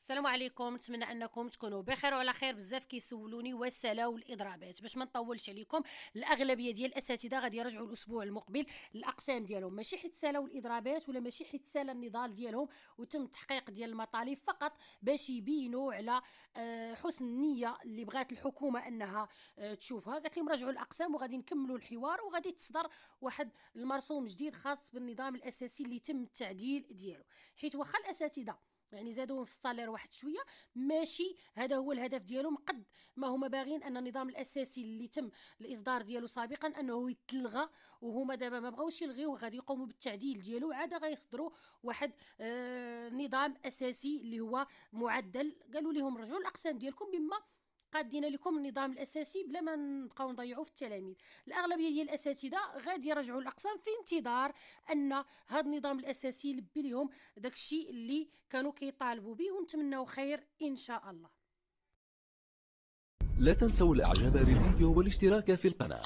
السلام عليكم، نتمنى انكم تكونوا بخير وعلى خير. بزاف كيسولوني واش سالاو الاضرابات. باش ما نطولش عليكم، الاغلبيه ديال الاساتذه غادي يرجعوا الاسبوع المقبل الاقسام ديالهم، ماشي حيت سالاو الاضرابات ولا ماشي حيت سال النضال ديالهم وتم التحقيق ديال المطالب، فقط باش يبينوا على حسن النيه اللي بغات الحكومه انها تشوفها. قالت لهم رجعوا الاقسام وغادي نكملوا الحوار وغادي تصدر واحد المرسوم جديد خاص بالنظام الاساسي اللي تم التعديل ديالو. حيت واخا الاساتذه يعني زادوهم في الصالير واحد شويه، ماشي هذا هو الهدف ديالهم. قد ما هما باغين ان النظام الاساسي اللي تم الاصدار ديالو سابقا انه يتلغى، وهما دابا ما بغاوش يلغيوه، غادي يقوموا بالتعديل ديالو، عاد غيصدروا واحد نظام اساسي اللي هو معدل. قالوا لهم رجعوا الاقسام ديالكم بما قادين لكم النظام الاساسي بلا ما نبقاو نضيعوا في التلاميذ. الاغلبيه ديال الاساتذه غادي يرجعوا الاقسام في انتظار ان هذا النظام الاساسي يلبي لهم داكشي اللي كانوا كيطالبوا به، ونتمنوا خير ان شاء الله. لا تنسوا الاعجاب بالفيديو والاشتراك في القناة.